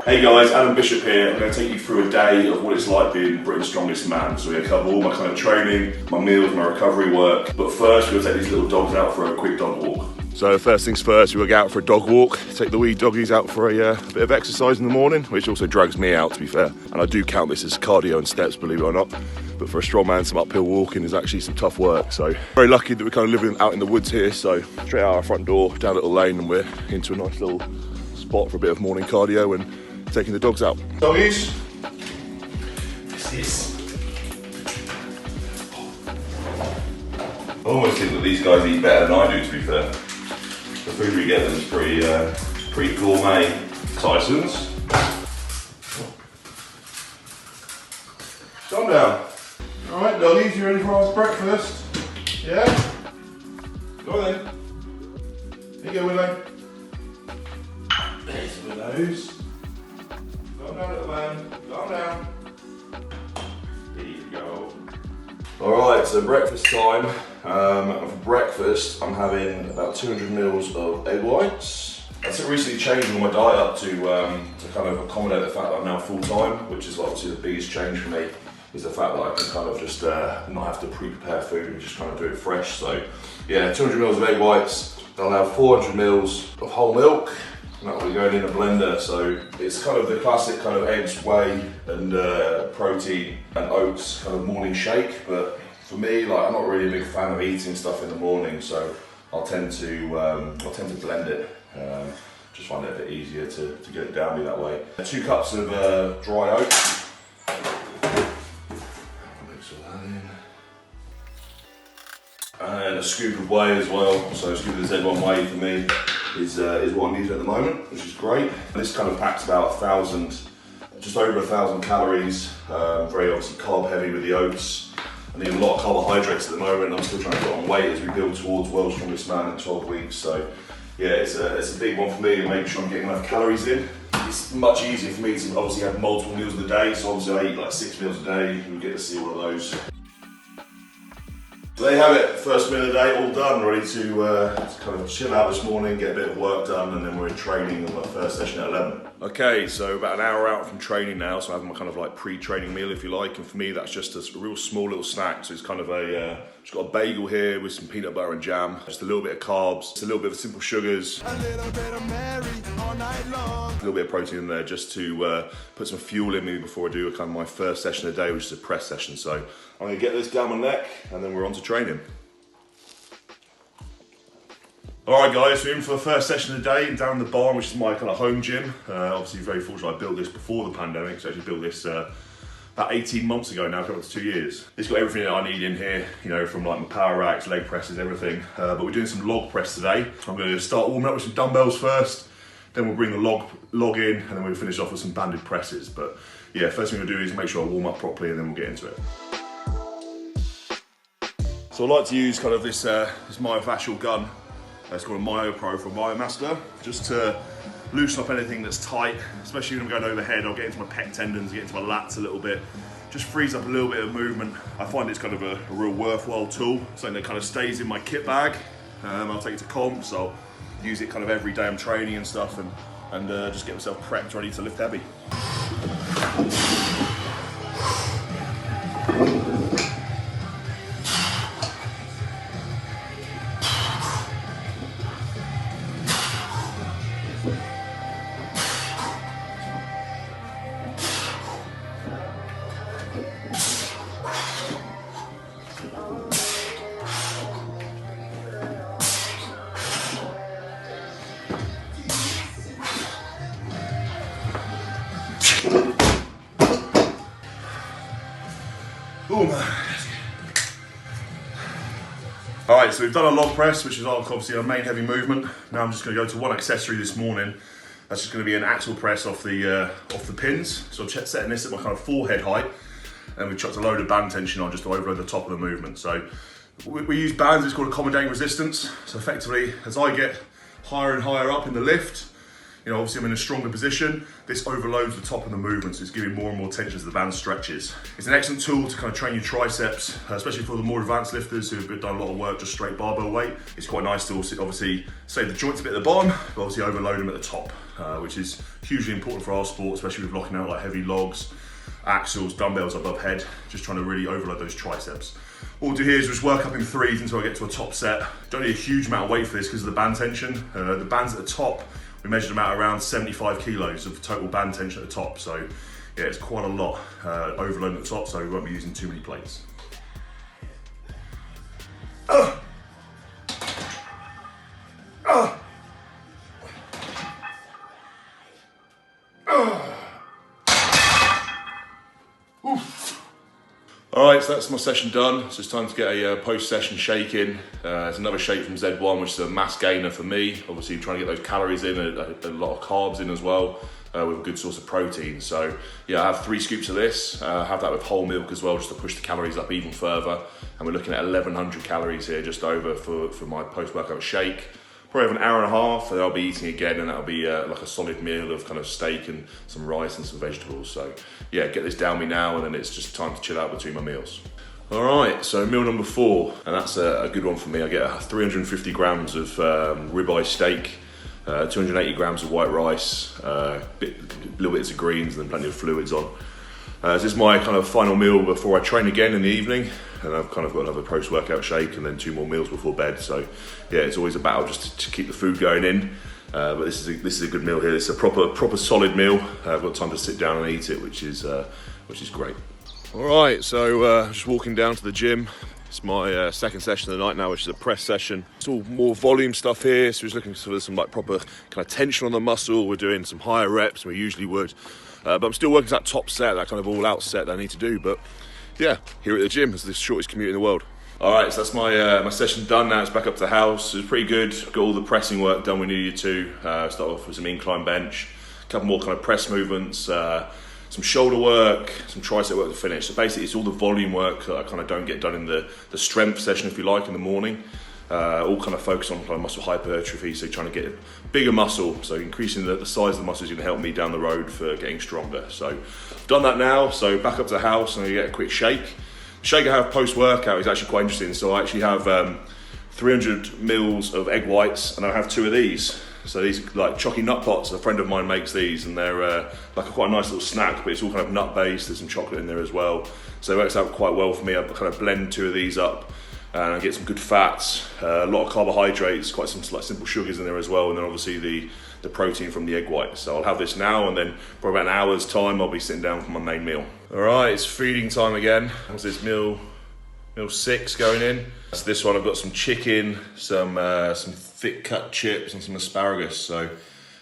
Hey guys, Adam Bishop here. I'm going to take you through a day of what it's like being Britain's strongest man. So we're going to cover all my kind of training, my meals, my recovery work. But first, we're going to take these little dogs out for a quick dog walk. So first things first, we'll go out for a dog walk, take the wee doggies out for a bit of exercise in the morning, which also drags me out, to be fair. And I do count this as cardio and steps, believe it or not. But for a strong man, some uphill walking is actually some tough work. So very lucky that we're kind of living out in the woods here. So straight out our front door, down a little lane, and we're into a nice little spot for a bit of morning cardio and taking the dogs out. Doggies. This is. I almost think that these guys eat better than I do, to be fair. The food we get them is pretty gourmet. Tyson's. Calm down. Alright, doggies, you ready for our breakfast? Yeah? Go on then. Here you go, Willow. There's Willow's. Calm down, little man. Calm down. Here you go. Alright, so breakfast time. For breakfast, I'm having about 200 mils of egg whites. I've recently changed all my diet up to kind of accommodate the fact that I'm now full-time, which is obviously the biggest change for me, is the fact that I can kind of just not have to pre-prepare food and just kind of do it fresh. So yeah, 200 mils of egg whites. I'll have 400 mils of whole milk. And that will be going in a blender, so it's kind of the classic kind of eggs, whey, and protein and oats kind of morning shake. But for me, like, I'm not really a big fan of eating stuff in the morning, so I'll tend to blend it. Just find it a bit easier to get it down me that way. 2 cups of dry oats. Mix all that in. And a scoop of whey as well. So a scoop of Z1 whey for me is what I'm using at the moment, which is great. This kind of packs about 1,000, just over 1,000 calories. Very obviously carb heavy with the oats. I need a lot of carbohydrates at the moment. I'm still trying to put on weight as we build towards World's Strongest Man in 12 weeks. So yeah, it's a big one for me to make sure I'm getting enough calories in. It's much easier for me to obviously have multiple meals a day. So obviously I eat like 6 meals a day. You get to see all of those. So there you have it, first meal of the day, all done, ready to kind of chill out this morning, get a bit of work done, and then we're in training on my first session at 11. Okay, so about an hour out from training now, so I have my kind of like pre-training meal, if you like, and for me that's just a real small little snack. So it's kind of just got a bagel here with some peanut butter and jam, just a little bit of carbs, just a little bit of simple sugars, a little bit of Mary all night long, a little bit of protein in there just to put some fuel in me before I do kind of my first session of the day, which is a press session. So I'm going to get this down my neck and then we're on to training. Alright guys, we're in for the first session of the day down in the barn, which is my kind of home gym. Obviously very fortunate I built this before the pandemic, so I actually built this about 18 months ago now, coming up to 2 years. It's got everything that I need in here, you know, from like my power racks, leg presses, everything. But we're doing some log press today. I'm going to start warming up with some dumbbells first, then we'll bring the log in, and then we'll finish off with some banded presses. But yeah, first thing we'll do is make sure I warm up properly and then we'll get into it. So I like to use kind of this myofascial gun. It's called a MyoPro from MyoMaster, just to loosen up anything that's tight, especially when I'm going overhead. I'll get into my pec tendons, get into my lats a little bit. Just frees up a little bit of movement. I find it's kind of a real worthwhile tool, something that kind of stays in my kit bag. I'll take it to comps, I'll use it kind of every day I'm training and stuff, and just get myself prepped, ready to lift heavy. Oh man. Alright, so we've done a log press, which is obviously our main heavy movement. Now I'm just going to go to one accessory this morning. That's just going to be an axle press off the pins. So I'm setting this at my kind of forehead height, and we've chucked a load of band tension on just to overload the top of the movement. So We use bands, it's called accommodating resistance. So effectively, as I get higher and higher up in the lift, you know, obviously I'm in a stronger position, this overloads the top of the movement, so it's giving more and more tension as the band stretches. It's an excellent tool to kind of train your triceps, especially for the more advanced lifters who have done a lot of work just straight barbell weight. It's quite nice to also obviously save the joints a bit at the bottom, but obviously overload them at the top, which is hugely important for our sport, especially with locking out like heavy logs, axles, dumbbells above head, just trying to really overload those triceps. What we'll do here is just work up in threes until I get to a top set. Don't need a huge amount of weight for this because of the band tension. The bands at the top, we measured them out around 75 kilos of total band tension at the top. So yeah, it's quite a lot overloading at the top, so we won't be using too many plates. Alright, so that's my session done. So it's time to get a post-session shake in. It's another shake from Z1, which is a mass gainer for me. Obviously trying to get those calories in, a lot of carbs in as well, with a good source of protein. So yeah, I have 3 scoops of this. Have that with whole milk as well, just to push the calories up even further. And we're looking at 1100 calories here, just over for my post-workout shake. Probably have an hour and a half, and I'll be eating again, and that'll be like a solid meal of kind of steak and some rice and some vegetables. So yeah, get this down me now, and then it's just time to chill out between my meals. All right, so meal number 4, and that's a good one for me. I get 350 grams of ribeye steak, 280 grams of white rice, little bits of greens, and then plenty of fluids on. This is my kind of final meal before I train again in the evening, and I've kind of got another post-workout shake and then 2 more meals before bed. So yeah, it's always a battle just to keep the food going in. But this is a good meal here. It's a proper solid meal. I've got time to sit down and eat it, which is great. All right, so just walking down to the gym. It's my second session of the night now, which is a press session. It's all more volume stuff here, so we're looking for some like proper kind of tension on the muscle. We're doing some higher reps than we usually would. But I'm still working to that top set, that kind of all-out set that I need to do. But yeah, here at the gym, it's the shortest commute in the world. All right, so that's my session done now. It's back up to the house. It was pretty good. Got all the pressing work done we needed to. Start off with some incline bench, a couple more kind of press movements, some shoulder work, some tricep work to finish. So basically, it's all the volume work that I kind of don't get done in the strength session, if you like, in the morning. All kind of focus on kind of muscle hypertrophy, so trying to get bigger muscle, so increasing the size of the muscle is going to help me down the road for getting stronger. So I've done that now, so back up to the house and I get a quick shake. The shake I have post-workout is actually quite interesting. So I actually have 300 mils of egg whites, and I have 2 of these. So these like chalky nut pots, a friend of mine makes these, and they're like quite a nice little snack, but it's all kind of nut based. There's some chocolate in there as well, so it works out quite well for me. I kind of blend 2 of these up, and I get some good fats, a lot of carbohydrates, quite some like simple sugars in there as well, and then obviously the protein from the egg white. So I'll have this now, and then for about an hour's time I'll be sitting down for my main meal. All right, it's feeding time again. How's this meal 6 going in? So this one I've got some chicken, some thick cut chips, and some asparagus. So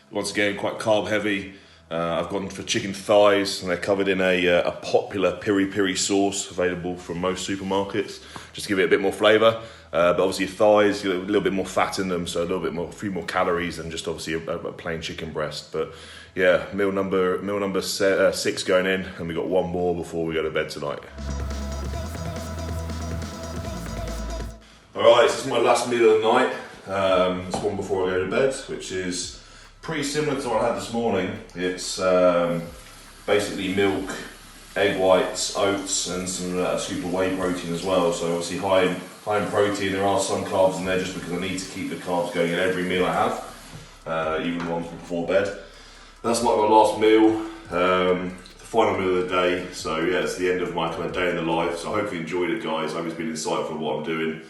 once again, quite carb heavy. I've gone for chicken thighs, and they're covered in a popular piri-piri sauce available from most supermarkets, just to give it a bit more flavour. But obviously thighs, you know, a little bit more fat in them, so a few more calories than just obviously a plain chicken breast. But yeah, meal number 6 going in, and we got 1 more before we go to bed tonight. All right, this is my last meal of the night. It's one before I go to bed, which is pretty similar to what I had this morning. It's basically milk, egg whites, oats, and some scoop of whey protein as well. So obviously high in protein. There are some carbs in there just because I need to keep the carbs going in every meal I have, even ones before bed. That's like my last meal, the final meal of the day. So yeah, it's the end of my kind of day in the life. So I hope you enjoyed it, guys. I hope it's been insightful what I'm doing.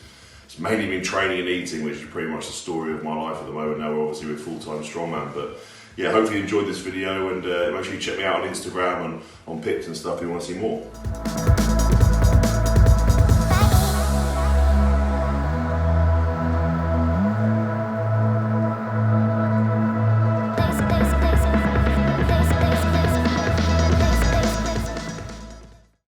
It's mainly been training and eating, which is pretty much the story of my life at the moment. Now we're obviously with full-time Strongman, but yeah, hopefully you enjoyed this video, and make sure you check me out on Instagram and on pics and stuff if you want to see more.